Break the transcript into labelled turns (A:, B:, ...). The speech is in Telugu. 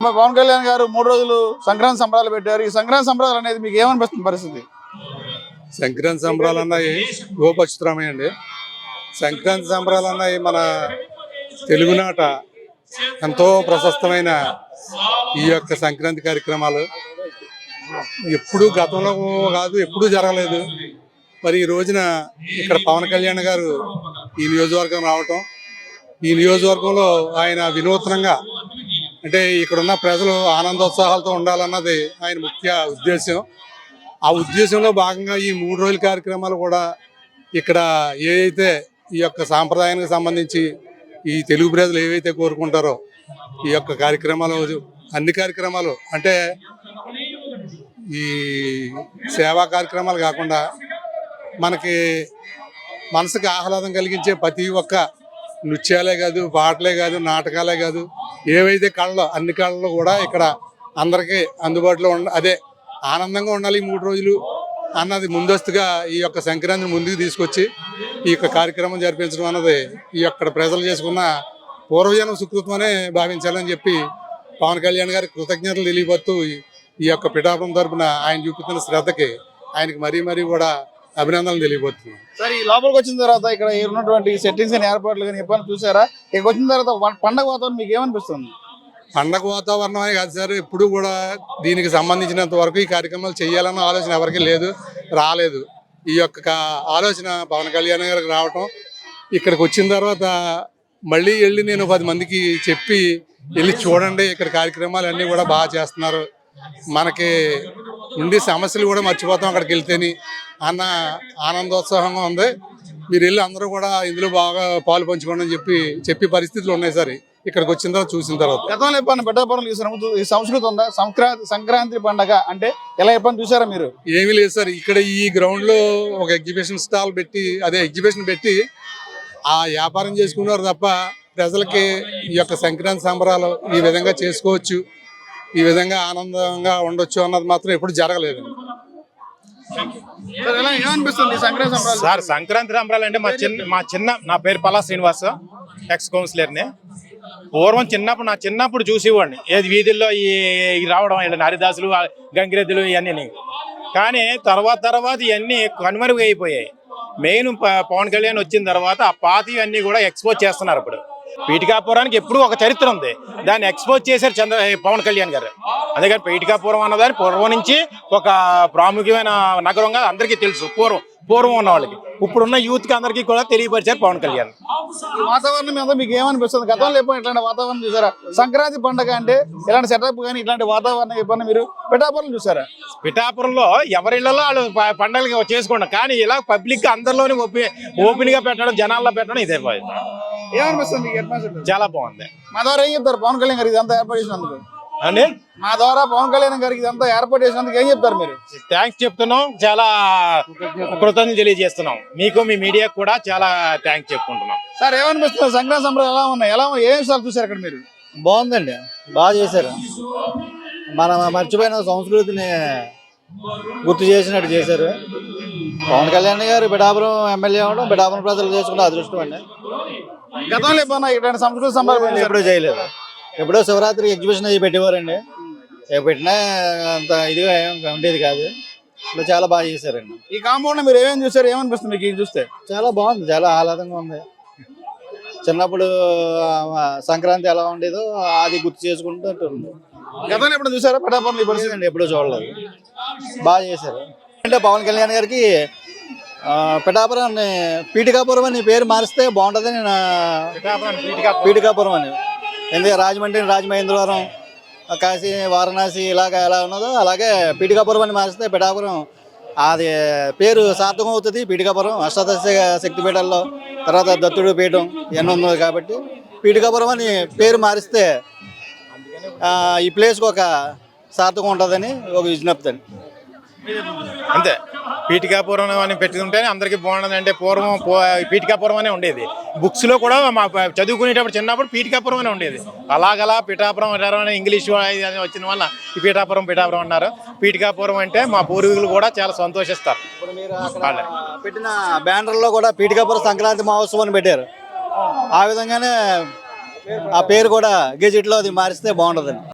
A: పవన్ కళ్యాణ్ గారు 3 రోజులు సంక్రాంతి సంబరాలు పెట్టారు. ఈ సంక్రాంతి సంబరాలు అనేది మీకు ఏమనిపిస్తుంది పరిస్థితి?
B: సంక్రాంతి సంబరాలు అన్నాయి గోపచిత్రమయ్య అండి. సంక్రాంతి సంబరాలు అన్నాయి మన తెలుగునాట ఎంతో ప్రశస్తమైన ఈ యొక్క సంక్రాంతి కార్యక్రమాలు ఎప్పుడు గతంలో కాదు, ఎప్పుడూ జరగలేదు. మరి ఈ రోజున ఇక్కడ పవన్ కళ్యాణ్ గారు ఈ నియోజకవర్గం రావటం, ఈ నియోజకవర్గంలో ఆయన వినూత్నంగా అంటే ఇక్కడున్న ప్రజలు ఆనందోత్సాహాలతో ఉండాలన్నది ఆయన ముఖ్య ఉద్దేశం. ఆ ఉద్దేశంలో భాగంగా ఈ 3 రోజుల కార్యక్రమాలు కూడా ఇక్కడ ఏవైతే ఈ యొక్క సాంప్రదాయానికి సంబంధించి ఈ తెలుగు ప్రజలు ఏవైతే కోరుకుంటారో ఈ యొక్క కార్యక్రమాలు, అన్ని కార్యక్రమాలు అంటే ఈ సేవా కార్యక్రమాలు కాకుండా మనకి మనసుకి ఆహ్లాదం కలిగించే ప్రతి ఒక్క నృత్యాలే కాదు, పాటలే కాదు, నాటకాలే కాదు, ఏవైతే కళలో అన్ని కళలు కూడా ఇక్కడ అందరికీ అందుబాటులో అదే ఆనందంగా ఉండాలి ఈ 3 రోజులు అన్నది ముందస్తుగా ఈ యొక్క సంక్రాంతిని ముందుకు తీసుకొచ్చి ఈ యొక్క కార్యక్రమం జరిపించడం అన్నది ఈ యొక్క ప్రజలు చేసుకున్న పూర్వజన్మ సుకృతం అనే భావించాలని చెప్పి పవన్ కళ్యాణ్ గారికి కృతజ్ఞతలు తెలియబడుతూ ఈ యొక్క పిఠాపురం తరపున ఆయన చూపుతున్న శ్రద్ధకి ఆయనకి మరీ కూడా అభినందనలు తెలియబోతున్నాం.
A: సార్, ఈ లోపలికి వచ్చిన తర్వాత ఇక్కడ ఉన్నటువంటి సెట్టింగ్స్ కానీ ఏర్పాట్లు కానీ ఎప్పుడైనా చూసారా? ఇక్కడికి వచ్చిన తర్వాత పండగ వాతావరణం మీకు ఏమనిపిస్తుంది?
B: పండగ వాతావరణం అనే కాదు సార్, ఎప్పుడు కూడా దీనికి సంబంధించినంత వరకు ఈ కార్యక్రమాలు చేయాలన్న ఆలోచన ఎవరికి లేదు, రాలేదు. ఈ యొక్క ఆలోచన పవన్ కళ్యాణ్ గారికి రావటం, ఇక్కడికి వచ్చిన తర్వాత మళ్ళీ వెళ్ళి నేను 10 మందికి చెప్పి వెళ్ళి చూడండి, ఇక్కడ కార్యక్రమాలు అన్నీ కూడా బాగా చేస్తున్నారు, మనకి ఉండే సమస్యలు కూడా మర్చిపోతాం అక్కడికి వెళ్తేని అన్న ఆనందోత్సాహంగా ఉంది. మీరు వెళ్ళి అందరూ కూడా ఇందులో బాగా పాలు పంచుకోండి అని చెప్పి పరిస్థితులు ఉన్నాయి సార్ ఇక్కడికి వచ్చిన తర్వాత చూసిన తర్వాత.
A: గతంలో ఎప్పుడన్నా పిఠాపురం ఈ సంస్కృతి ఉందా? సంక్రాంతి పండగ అంటే ఎలా ఎప్పుడన్నా చూసారా మీరు?
B: ఏమీ లేదు సార్. ఇక్కడ ఈ గ్రౌండ్ లో ఒక ఎగ్జిబిషన్ స్టాల్ పెట్టి ఎగ్జిబిషన్ పెట్టి ఆ వ్యాపారం చేసుకున్నారు తప్ప ప్రజలకి ఈ యొక్క సంక్రాంతి సంబరాలు ఈ విధంగా చేసుకోవచ్చు, ఈ విధంగా ఆనందంగా ఉండొచ్చు అన్నది మాత్రం ఎప్పుడు జరగలేదు.
C: సార్, సంక్రాంతి సంబరాలు అంటే నా పేరు పల్లా శ్రీనివాస్, ఎక్స్ కౌన్సిలర్ని. పూర్వం నా చిన్నప్పుడు చూసేవాడిని ఏది వీధుల్లో ఈ రావడం, ఇలా హరిదాసులు, గంగిరెద్దులు ఇవన్నీ. కానీ తర్వాత ఇవన్నీ కనుమరుగు అయిపోయాయి. మెయిన్ పవన్ కళ్యాణ్ వచ్చిన తర్వాత ఆ పాతి అన్నీ కూడా ఎక్స్పోజ్ చేస్తున్నారు. ఇప్పుడు పీఠికాపురానికి ఎప్పుడు ఒక చరిత్ర ఉంది, దాన్ని ఎక్స్పోజ్ చేశారు పవన్ కళ్యాణ్ గారు. అందుకని పీఠికాపురం అన్నదాన్ని పూర్వం నుంచి ఒక ప్రాముఖ్యమైన నగరంగా అందరికీ తెలుసు. పూర్వం ఉన్న వాళ్ళకి, ఇప్పుడున్న యూత్ కి అందరికీ కూడా తెలియపరిచారు పవన్ కళ్యాణ్.
A: వాతావరణం మీద మీకు ఏమనిపిస్తుంది? గతంలో ఎప్పుడు ఇట్లాంటి వాతావరణం చూసారా? సంక్రాంతి పండుగ అంటే ఇలాంటి సెటప్ కానీ ఇట్లాంటి వాతావరణం ఎప్పుడన్నా మీరు పిఠాపురం చూసారా?
C: పిఠాపురంలో ఎవరిళ్లలో వాళ్ళు పండుగలు చేసుకుంటారు, కానీ ఇలా పబ్లిక్ అందరిలోని ఓపెన్ గా పెట్టడం, జనాల్లో పెట్టడం ఇదే
A: ఏమనిపిస్తుంది?
C: చాలా బాగుంది.
A: మా ద్వారా ఏం చెప్తారు పవన్ కళ్యాణ్ గారికి ఇదంతా ఏర్పాటు చేసినందుకు?
C: అండి,
A: మా ద్వారా పవన్ కళ్యాణ్ గారికి ఇదంతా ఏర్పాటు చేసినందుకు ఏం చెప్తారు మీరు?
C: థ్యాంక్స్ చెప్తున్నాం, చాలా కృతజ్ఞతలు తెలియజేస్తున్నాం. మీకు, మీ మీడియాకు కూడా చాలా థ్యాంక్స్ చెప్పుకుంటున్నాం.
A: సార్, ఏమనిపిస్తుంది? సంక్రాంతి సంబరాలు ఎలా ఉన్నాయి? ఏం సార్ చూసారు అక్కడ మీరు?
D: బాగుందండి, బాగా చేశారు. మన మర్చిపోయిన సంస్కృతిని గుర్తు చేసినట్టు చేశారు. పవన్ కళ్యాణ్ గారు పిఠాపురం ఎమ్మెల్యే అవడం పిఠాపురం ప్రజలు చేసుకున్న అదృష్టం అండి.
A: గతంలో ఎప్పుడన్నా ఇట్లాంటి సంస్కృతి సంబరాలు
D: ఎప్పుడూ చేయలేదు. ఎప్పుడో శివరాత్రి ఎగ్జిబిషన్ అవి పెట్టేవారండి, పెట్టినా అంత ఇదిగా ఉండేది కాదు. ఇప్పుడు చాలా బాగా చేశారండి.
A: ఈ కాంపౌండ్ మీరు ఏమేమి చూసారు? ఏమనిపిస్తుంది మీకు చూస్తే?
D: చాలా బాగుంది, చాలా ఆహ్లాదంగా ఉంది. చిన్నప్పుడు సంక్రాంతి ఎలా ఉండేదో అది గుర్తు చేసుకుంటూ ఉంది.
A: గతంలో ఎప్పుడు చూసారా పిఠాపురం? ఈ పరిస్థితి
D: అండి ఎప్పుడూ చూడలేదు, బాగా చేశారు. అంటే పవన్ కళ్యాణ్ గారికి పిఠాపురాన్ని పీఠికాపురం అని పేరు మారిస్తే బాగుంటుందని పీఠికాపురం అని. ఎందుకంటే రాజమండ్రి, రాజమహేంద్రవరం, కాశీ, వారణాసి ఇలాగ ఎలా ఉన్నదో అలాగే పీఠికాపురం అని మారిస్తే పిఠాపురం అది పేరు సార్థకం అవుతుంది. పీఠికాపురం అష్టాదశ శక్తిపీఠాల్లో తర్వాత దత్తుడు పీఠం ఇవన్నీ ఉన్నది కాబట్టి పీఠికాపురం అని పేరు మారిస్తే ఈ ప్లేస్కి ఒక సార్థకం ఉంటుందని ఒక విజ్ఞప్తి అండి.
C: అంతే, పీఠికాపురం అని పెట్టుకుంటేనే అందరికీ బాగుండదు. అంటే పూర్వం పీఠికాపురం అనే ఉండేది. బుక్స్ లో కూడా మా చదువుకునేటప్పుడు చిన్నప్పుడు పీఠికాపురం అనే ఉండేది. అలాగలా పిఠాపురం అని ఇంగ్లీష్ వచ్చిన వల్ల ఈ పీఠాపురం అన్నారు. పీఠికాపురం అంటే మా పూర్వీకులు కూడా చాలా సంతోషిస్తారు.
D: పెట్టిన బ్యానర్ లో కూడా పీఠికాపురం సంక్రాంతి మహోత్సవం అని పెట్టారు. ఆ విధంగానే ఆ పేరు కూడా గెజెట్ లో అది మారిస్తే బాగుంటుందండి.